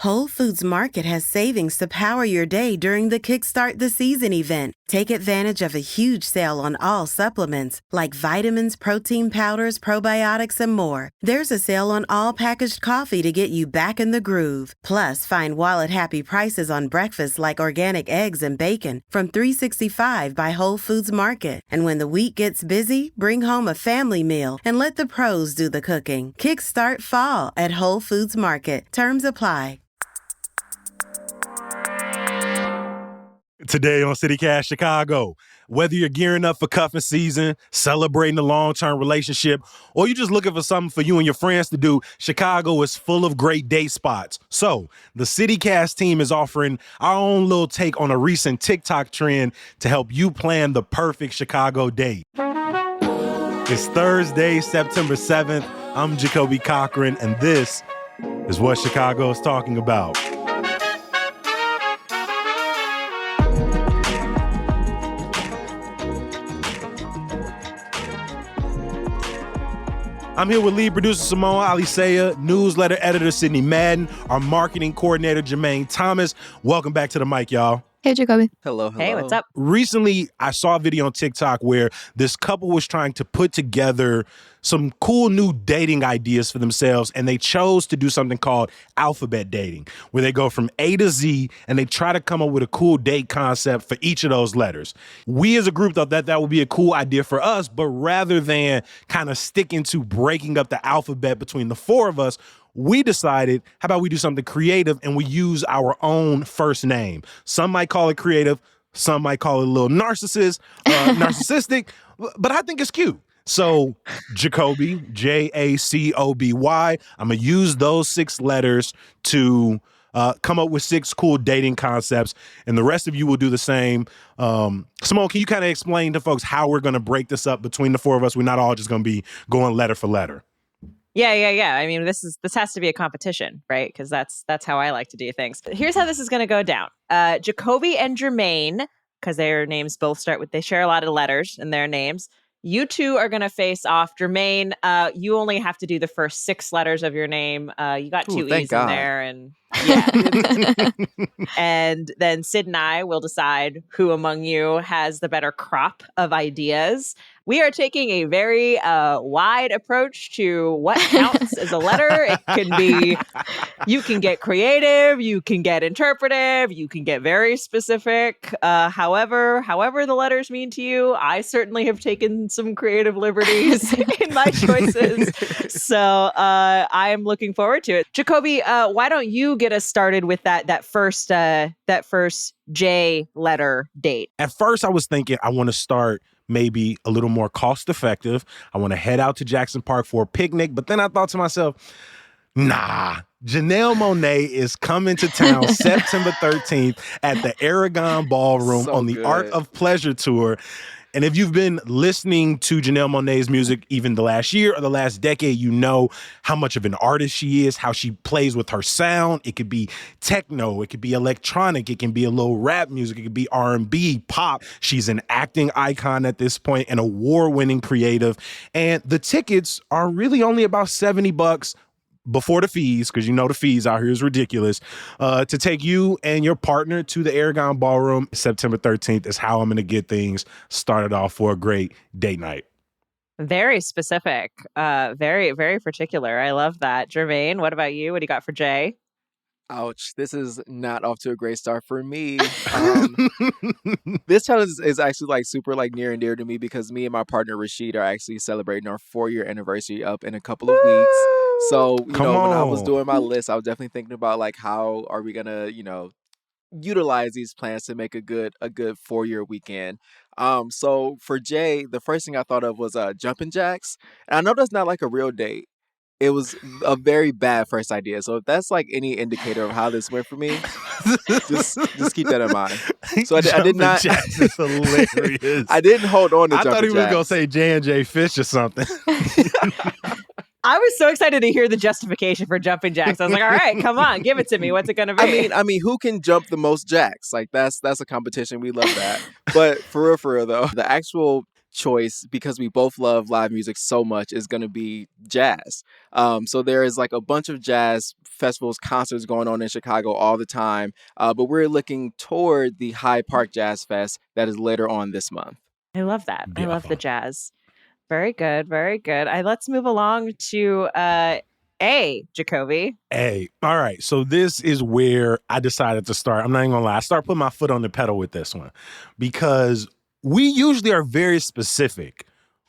Whole Foods Market has savings to power your day during the Kickstart the Season event. Take advantage of a huge sale on all supplements, like vitamins, protein powders, probiotics, and more. There's a sale on all packaged coffee to get you back in the groove. Plus, find wallet-happy prices on breakfast like organic eggs and bacon from $3.65 by Whole Foods Market. And when the week gets busy, bring home a family meal and let the pros do the cooking. Kickstart fall at Whole Foods Market. Terms apply. Today on CityCast Chicago, whether you're gearing up for cuffing season, celebrating a long-term relationship, or you're just looking for something for you and your friends to do, Chicago is full of great date spots. So the CityCast team is offering our own little take on a recent TikTok trend to help you plan the perfect Chicago date. It's Thursday, September 7th. I'm Jacoby Cochran, and this is what Chicago is talking about. I'm here with lead producer Simone Alicea, newsletter editor Sidney Madden, our marketing coordinator Jermaine Thomas. Welcome back to the mic, y'all. Hey, Jacoby. Hello. Hey, what's up? Recently, I saw a video on TikTok where this couple was trying to put together some cool new dating ideas for themselves, and they chose to do something called alphabet dating, where they go from A to Z, and they try to come up with a cool date concept for each of those letters. We as a group thought that would be a cool idea for us, but rather than kind of sticking to breaking up the alphabet between the four of us, we decided, how about we do something creative and we use our own first name? Some might call it creative, some might call it a little narcissistic, but I think it's cute. So Jacoby, Jacoby, I'm going to use those 6 letters to come up with 6 cool dating concepts, and the rest of you will do the same. Simone, can you kind of explain to folks how we're going to break this up between the four of us? We're not all just going to be going letter for letter. Yeah. I mean, this has to be a competition, right? Because that's how I like to do things. Here's how this is going to go down. Jacoby and Jermaine, because their names both start with, they share a lot of letters in their names. You two are going to face off. Jermaine, you only have to do the first 6 letters of your name. You got 2 E's in there. And yeah. And then Sid and I will decide who among you has the better crop of ideas. We are taking a very wide approach to what counts as a letter. It can be, you can get creative, you can get interpretive, you can get very specific. However the letters mean to you. I certainly have taken some creative liberties in my choices. So I am looking forward to it. Jacoby, why don't you get us started with that first J letter date? At first, I was thinking I want to start maybe a little more cost effective. I want to head out to Jackson Park for a picnic. But then I thought to myself, nah, Janelle Monáe is coming to town September 13th at the Aragon Ballroom on the Art of Pleasure tour. And if you've been listening to Janelle Monáe's music even the last year or the last decade, you know how much of an artist she is, how she plays with her sound. It could be techno, it could be electronic, it can be a little rap music, it could be R&B, pop. She's an acting icon at this point, an award-winning creative. And the tickets are really only about $70 before the fees, because you know the fees out here is ridiculous, to take you and your partner to the Aragon Ballroom. September 13th is how I'm going to get things started off for a great date night. Very specific, very, very particular. I love that. Jermaine, what about you? What do you got for Jay? Ouch, this is not off to a great start for me. This challenge is actually super near and dear to me because me and my partner Rashid are actually celebrating our 4-year anniversary up in a couple of weeks. So, when I was doing my list, I was definitely thinking about how are we gonna, utilize these plans to make a good 4-year weekend. So for Jay, the first thing I thought of was jumping jacks. And I know that's not a real date. It was a very bad first idea. So if that's any indicator of how this went for me, just keep that in mind. So I did not. Jacks is hilarious. I didn't hold on to jumping jacks. I thought he was gonna say J&J Fish or something. I was so excited to hear the justification for jumping jacks. I was like, all right, come on, give it to me. What's it going to be? I mean, who can jump the most jacks? That's a competition. We love that. But for real though, the actual choice, because we both love live music so much, is going to be jazz. So there is like a bunch of jazz festivals, concerts going on in Chicago all the time. But we're looking toward the Hyde Park Jazz Fest that is later on this month. I love that. I love the Beautiful. jazz. Very good. Very good. Let's move along to Jacoby. Hey, all right. So this is where I decided to start. I'm not even gonna lie. I start putting my foot on the pedal with this one because we usually are very specific.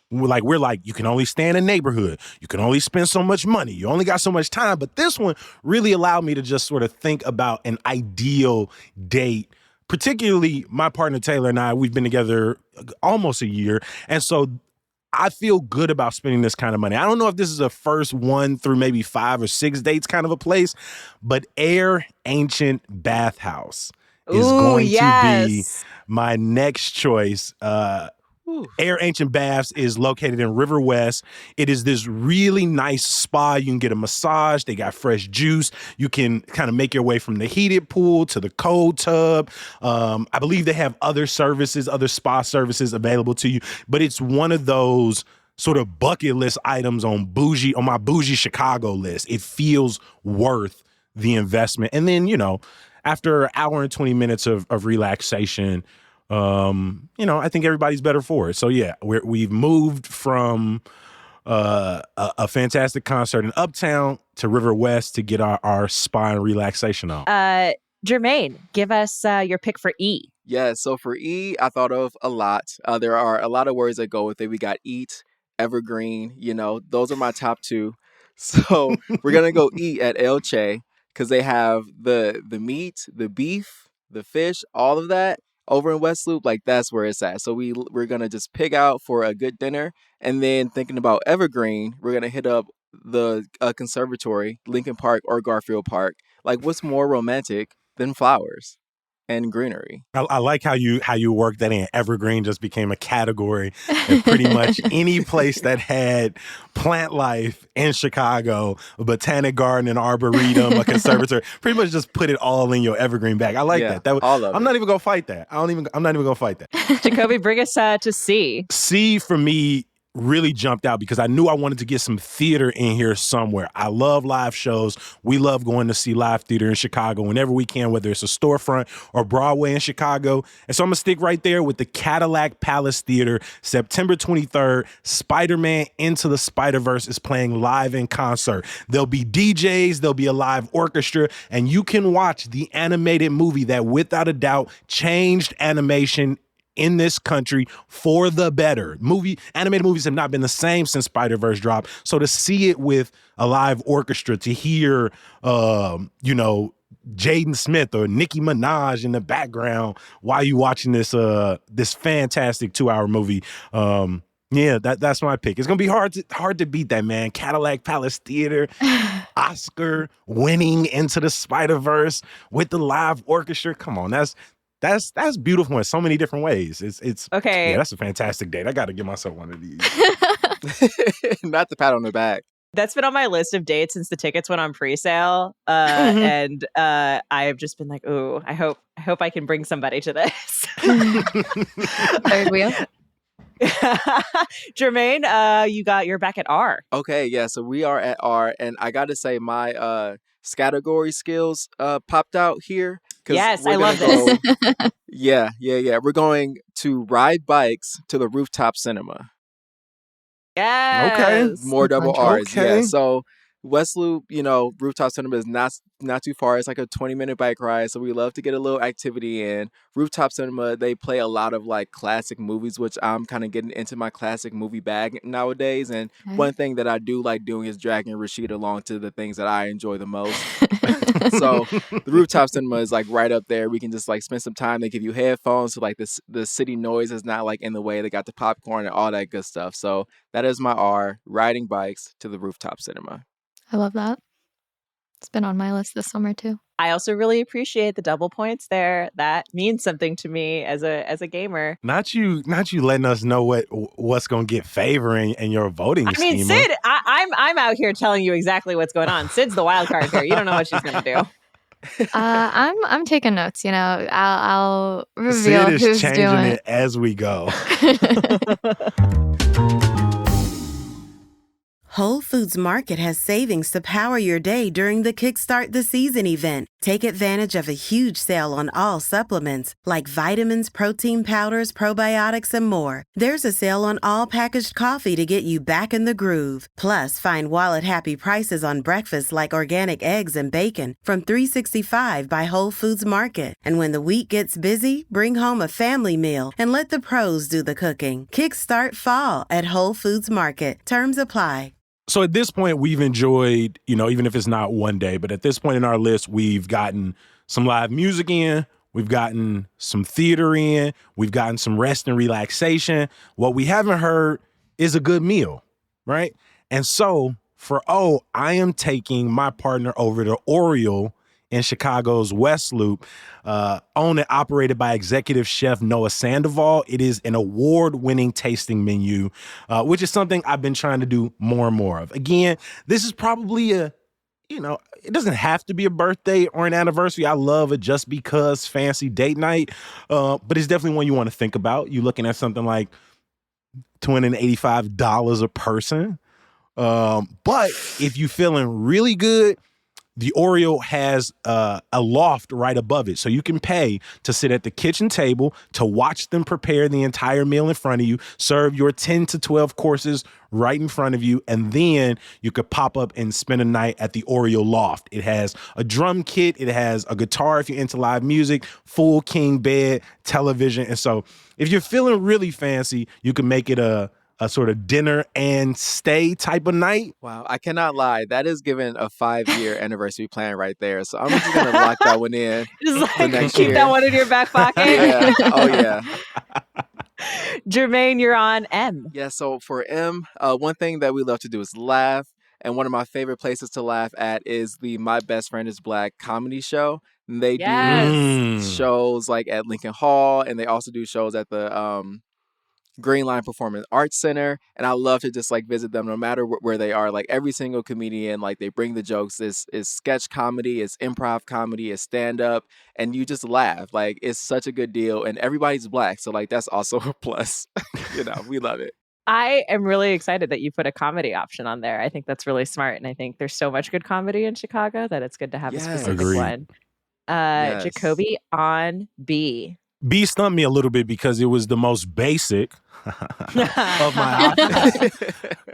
We're like, you can only stay in a neighborhood. You can only spend so much money. You only got so much time. But this one really allowed me to just sort of think about an ideal date. Particularly my partner Taylor and I, we've been together almost a year. And so I feel good about spending this kind of money. I don't know if this is a first 1 through maybe 5 or 6 dates kind of a place, but Air Ancient Bathhouse is going to be my next choice. Air Ancient Baths is located in River West. It is this really nice spa. You can get a massage. They got fresh juice. You can kind of make your way from the heated pool to the cold tub. I believe they have other services, other spa services available to you. But it's one of those sort of bucket list items on my bougie Chicago list. It feels worth the investment. And then, after an hour and 20 minutes of relaxation, I think everybody's better for it. So yeah, we've moved from a fantastic concert in Uptown to River West to get our spa and relaxation on. Jermaine, give us your pick for E. Yeah, so for E, I thought of a lot. There are a lot of words that go with it. We got eat, evergreen, those are my top 2. So we're going to go eat at El Che because they have the meat, the beef, the fish, all of that. Over in West Loop, like that's where it's at. So we're gonna just pig out for a good dinner, and then thinking about Evergreen, we're gonna hit up the conservatory, Lincoln Park or Garfield Park. Like, what's more romantic than flowers and greenery? I like how you work that in. Evergreen just became a category, and pretty much any place that had plant life in Chicago, a botanic garden, an arboretum, a conservatory, pretty much just put it all in your evergreen bag. I like that. All of I'm not even gonna fight that. I'm not even gonna fight that. Jacoby, bring us to C. C for me really jumped out because I knew I wanted to get some theater in here somewhere. I love live shows. We love going to see live theater in Chicago whenever we can, whether it's a storefront or Broadway in Chicago. And so I'm going to stick right there with the Cadillac Palace Theater. September 23rd, Spider-Man Into the Spider-Verse is playing live in concert. There'll be DJs, there'll be a live orchestra, and you can watch the animated movie that without a doubt changed animation in this country for the better. Animated movies have not been the same since Spider-Verse dropped. So to see it with a live orchestra, to hear, Jaden Smith or Nicki Minaj in the background while you watching this fantastic 2-hour movie. That's my pick. It's gonna be hard to beat that, man. Cadillac Palace Theater, Oscar winning Into the Spider-Verse with the live orchestra. Come on, that's beautiful in so many different ways. It's okay. Yeah, that's a fantastic date. I got to give myself one of these. Not the pat on the back. That's been on my list of dates since the tickets went on pre-sale, and I have just been like, "Ooh, I hope I can bring somebody to this." Third wheel. Jermaine, you're back at R. Okay, yeah. So we are at R, and I got to say my category skills popped out here. Yes, I love this. Yeah. We're going to ride bikes to the rooftop cinema. Yes. Okay. More double R's. Okay. Yeah. So West Loop, rooftop cinema is not too far. It's like a 20-minute bike ride. So we love to get a little activity in. Rooftop cinema, they play a lot of like classic movies, which I'm kind of getting into my classic movie bag nowadays. And one thing that I do like doing is dragging Rashid along to the things that I enjoy the most. So the rooftop cinema is like right up there. We can just like spend some time. They give you headphones, so like the city noise is not like in the way. They got the popcorn and all that good stuff. So that is my R, riding bikes to the rooftop cinema. I love that. It's been on my list this summer too. I also really appreciate the double points there. That means something to me as a gamer. Not you letting us know what's gonna get favor in your voting schema. I mean, Sid, I'm out here telling you exactly what's going on. Sid's the wild card here. You don't know what she's gonna do. I'm taking notes. I'll reveal Sid is who's changing doing it as we go. Whole Foods Market has savings to power your day during the Kickstart the Season event. Take advantage of a huge sale on all supplements like vitamins, protein powders, probiotics, and more. There's a sale on all packaged coffee to get you back in the groove. Plus, find wallet-happy prices on breakfast like organic eggs and bacon from $3.65 by Whole Foods Market. And when the week gets busy, bring home a family meal and let the pros do the cooking. Kickstart fall at Whole Foods Market. Terms apply. So at this point, we've enjoyed, even if it's not one day, but at this point in our list, we've gotten some live music in, we've gotten some theater in, we've gotten some rest and relaxation. What we haven't heard is a good meal, right? And so for I am taking my partner over to Oriole in Chicago's West Loop, owned and operated by executive chef Noah Sandoval. It is an award-winning tasting menu, which is something I've been trying to do more and more of. Again, this is probably it doesn't have to be a birthday or an anniversary. I love a just because fancy date night, but it's definitely one you want to think about. You're looking at something like $285 a person. But if you're feeling really good, the Oriole has a loft right above it. So you can pay to sit at the kitchen table to watch them prepare the entire meal in front of you, serve your 10 to 12 courses right in front of you, and then you could pop up and spend a night at the Oriole loft. It has a drum kit. It has a guitar if you're into live music, full king bed, television. And so if you're feeling really fancy, you can make it a sort of dinner and stay type of night. Wow, I cannot lie. That is given a 5-year anniversary plan right there. So I'm just going to lock that one in. Just for next keep year. that one in your back pocket. Yeah. Oh, yeah. Jermaine, you're on M. Yeah, so for M, one thing that we love to do is laugh. And one of my favorite places to laugh at is the My Best Friend is Black comedy show. And they do shows like at Lincoln Hall, and they also do shows at the Green Line Performing Arts Center, and I love to just like visit them no matter where they are. Like every single comedian, like they bring the jokes. Is sketch comedy, it's improv comedy, it's stand up, and you just laugh. Like it's such a good deal, and everybody's Black, so like that's also a plus. We love it. I am really excited that you put a comedy option on there. I think that's really smart, and I think there's so much good comedy in Chicago that it's good to have a specific Agreed. one. Yes. Jacoby on B. B stumped me a little bit because it was the most basic of my options.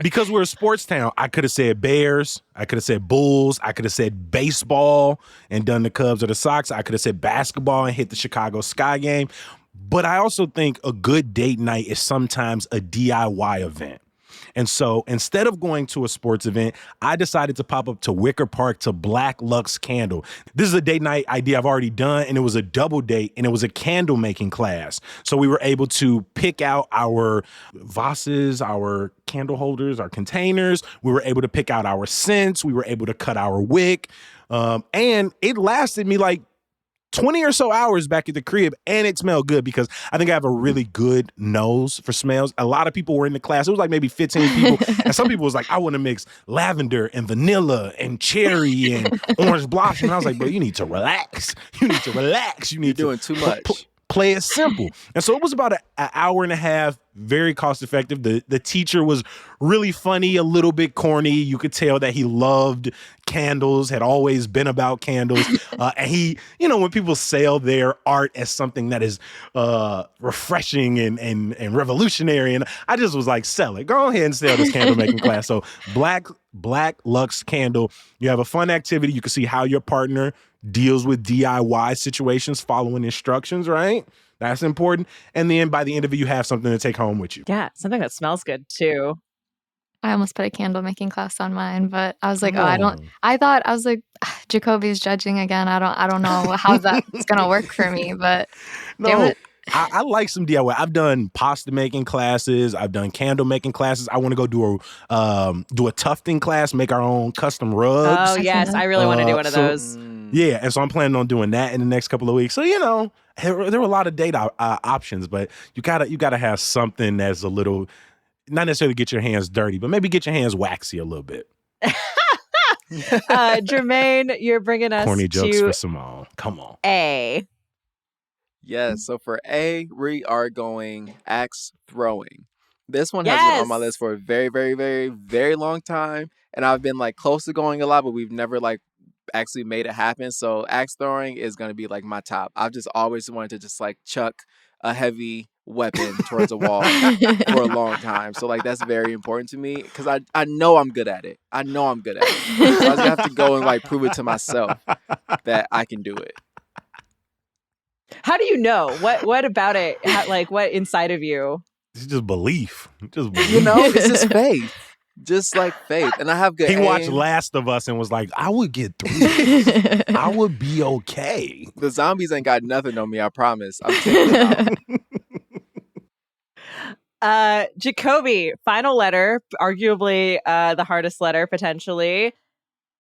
Because we're a sports town, I could have said Bears, I could have said Bulls, I could have said baseball and done the Cubs or the Sox, I could have said basketball and hit the Chicago Sky game. But I also think a good date night is sometimes a DIY event. And so instead of going to a sports event, I decided to pop up to Wicker Park to Black Lux Candle. This is a date night idea I've already done, and it was a double date, and it was a candle making class. So we were able to pick out our vases, our candle holders, our containers. We were able to pick out our scents. We were able to cut our wick. And it lasted me like 20 or so hours back at the crib, and it smelled good because I think I have a really good nose for smells. A lot of people were in the class. It was like maybe 15 people. And some people was like, I want to mix lavender and vanilla and cherry and orange blossom. And I was like, bro, you need to relax. You need to relax. You need You're doing too much. Play it simple. And so it was about an hour and a half, very cost effective. The teacher was really funny, a little bit corny. You could tell that he loved candles, had always been about candles. And he, when people sell their art as something that is refreshing and revolutionary, and I just was like, sell it. Go ahead and sell this candle making class. So Black Lux Candle, you have a fun activity. You can see how your partner deals with DIY situations following instructions, right? That's important. And then by the end of it, you have something to take home with you. Yeah, something that smells good too. I almost put a candle making class on mine, but I was like, I was like, Jacoby's judging again. I don't know how that's going to work for me, but damn it. I like some DIY. I've done pasta making classes. I've done candle making classes. I want to go do a tufting class, make our own custom rugs. Oh, yes. I really want to do one of those. Yeah, and so I'm planning on doing that in the next couple of weeks. So, there were a lot of date options, but you gotta have something that's a little, not necessarily get your hands dirty, but maybe get your hands waxy a little bit. Jermaine, you're bringing us Corny jokes to for Simone. Come on. A. Yes. So for A, we are going axe throwing. This one has been on my Yes. list for a very, very, very, very long time. And I've been like close to going a lot, but we've never like actually made it happen. So axe throwing is going to be like my top. I've just always wanted to just like chuck a heavy weapon towards a wall for a long time. So like that's very important to me because I know I'm good at it. I know I'm good at it. So I just have to go and like prove it to myself that I can do it. How do you know? What about it? Like what inside of you? It's just belief. Just belief. You know, it's just faith. Just like faith. And I have good aim. He watched Last of Us and was like, I would get through this. I would be okay. The zombies ain't got nothing on me, I promise. I'm taking it out. Jacoby, final letter, arguably the hardest letter potentially.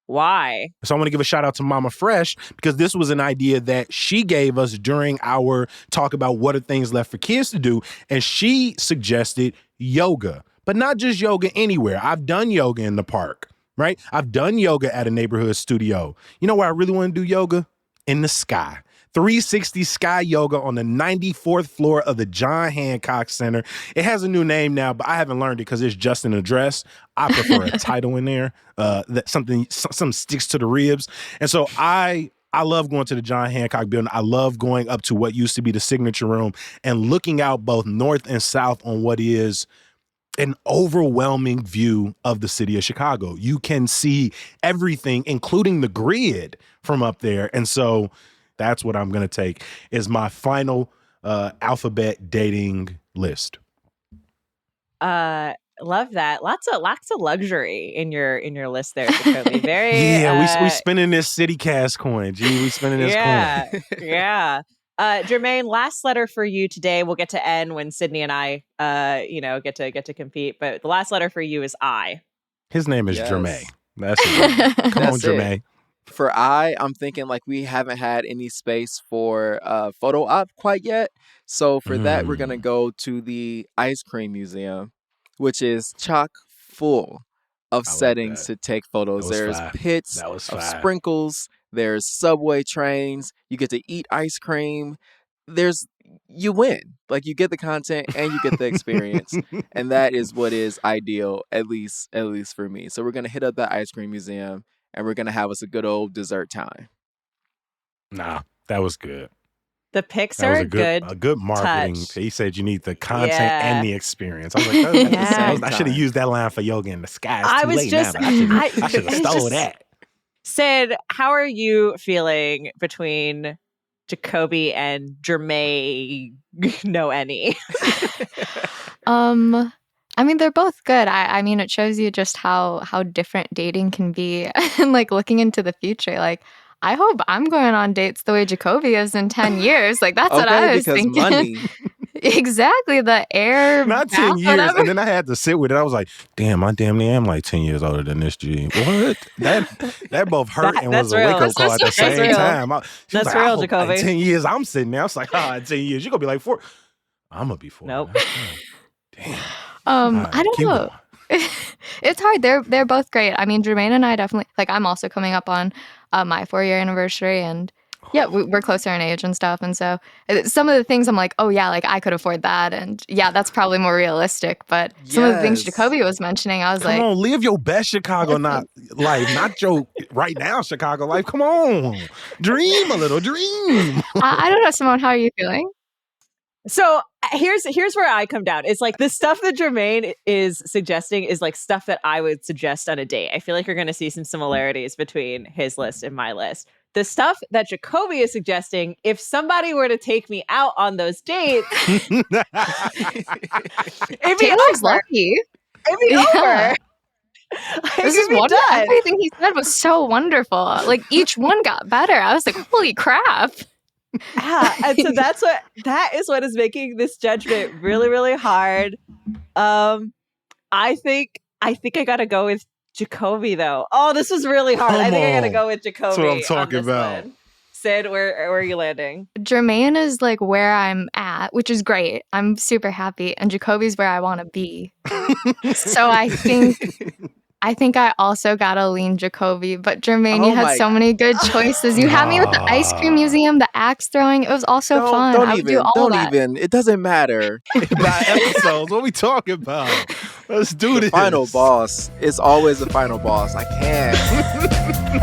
Why? So I want to give a shout out to Mama Fresh because this was an idea that she gave us during our talk about what are things left for kids to do. And she suggested yoga, but not just yoga anywhere. I've done yoga in the park, right? I've done yoga at a neighborhood studio. You know where I really want to do yoga? In the sky. 360 Sky Yoga on the 94th floor of the John Hancock Center. It has a new name now, but I haven't learned it because it's just an address. I prefer a title in there that something sticks to the ribs. And so I love going to the John Hancock building. I love going up to what used to be the signature room and looking out both north and south on what is an overwhelming view of the city of Chicago. You can see everything, including the grid from up there. And so that's what I'm going to take is my final alphabet dating list. Love that. Lots of luxury in your list there, Jacoby. Very we spending this CityCast coin. Gee, we spending this coin. Yeah. Jermaine, last letter for you today. We'll get to N when Sidney and I get to compete. But the last letter for you is I. His name is Jermaine. That's it. Come on, Jermaine. For I'm thinking like we haven't had any space for photo op quite yet. So for that, we're going to go to the Ice Cream Museum, which is chock full of settings to take photos. There's pits of sprinkles. There's subway trains. You get to eat ice cream. You win. Like you get the content and you get the experience. And that is what is ideal, at least for me. So we're going to hit up that Ice Cream Museum. And we're going to have us a good old dessert time. Nah, that was good. The pics are a good marketing. Touch. He said you need the content and the experience. I was like, I should have used that line for yoga in the sky. I should have stole that. Sid, how are you feeling between Jacoby and Jermaine? No, any. I mean, they're both good. I mean, it shows you just how different dating can be and like looking into the future. Like, I hope I'm going on dates the way Jacoby is in 10 years. Like, that's what I was thinking. Money. Exactly. The air. Not 10 years. Whatever. And then I had to sit with it. I was like, damn, I damn near am like 10 years older than this G. What? That both hurt and was a wake-up call at the same time. That's like, real, Jacoby. In 10 years, I'm sitting there. I was like, in 10 years, you're going to be like 4. I'm going to be 4. Nope. Damn. I don't know. It's hard. They're both great. I mean, Jermaine and I definitely, like, I'm also coming up on my 4-year anniversary, and yeah, we're closer in age and stuff. And so some of the things I'm like, oh yeah, like I could afford that, and yeah, that's probably more realistic. But some of the things Jacoby was mentioning, I was Come on, live your best Chicago life, not your right now Chicago life. Come on, dream a little, dream. I don't know, Simone, how are you feeling? So here's where I come down. It's like the stuff that Jermaine is suggesting is like stuff that I would suggest on a date. I feel like you're going to see some similarities between his list and my list. The stuff that Jacoby is suggesting, if somebody were to take me out on those dates, it'd be Taylor's lucky. It'd be over. This is wonderful. Everything he said was so wonderful. Like each one got better. I was like, holy crap. Yeah, and so that is what is making this judgment really, really hard. I think I gotta go with Jacoby though. Oh, this was really hard. I think I gotta go with Jacoby. That's what I'm talking about. One. Sid, where are you landing? Jermaine is like where I'm at, which is great. I'm super happy, and Jacoby's where I want to be. So I think I think I also gotta lean Jacoby, but Jermaine, you Oh had my- so many good choices. You had me with the ice cream museum, the axe throwing. It was also fun. I would do all that. It doesn't matter. By episodes, what we talking about? Let's do this. Final boss. It's always the final boss. I can't.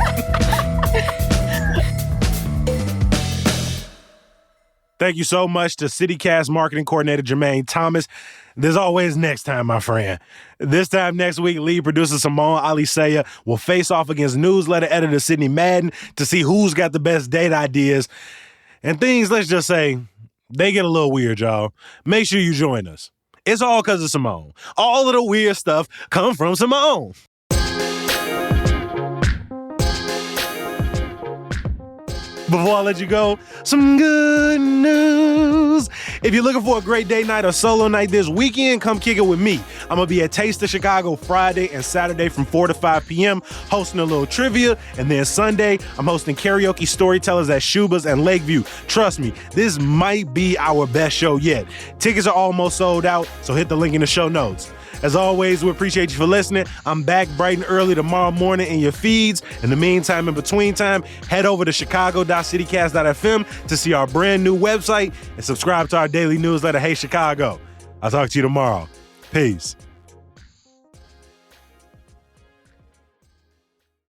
Thank you so much to CityCast Marketing Coordinator Jermaine Thomas. There's always next time, my friend. This time next week, lead producer Simone Alicea will face off against newsletter editor Sidney Madden to see who's got the best date ideas. And things, let's just say, they get a little weird, y'all. Make sure you join us. It's all because of Simone. All of the weird stuff come from Simone. Before I let you go, some good news. If you're looking for a great date night or solo night this weekend, come kick it with me. I'm going to be at Taste of Chicago Friday and Saturday from 4 to 5 p.m. hosting a little trivia. And then Sunday, I'm hosting karaoke storytellers at Shuba's and Lakeview. Trust me, this might be our best show yet. Tickets are almost sold out, so hit the link in the show notes. As always, we appreciate you for listening. I'm back bright and early tomorrow morning in your feeds. In the meantime, in between time, head over to chicago.citycast.fm to see our brand new website and subscribe to our daily newsletter, Hey Chicago. I'll talk to you tomorrow. Peace.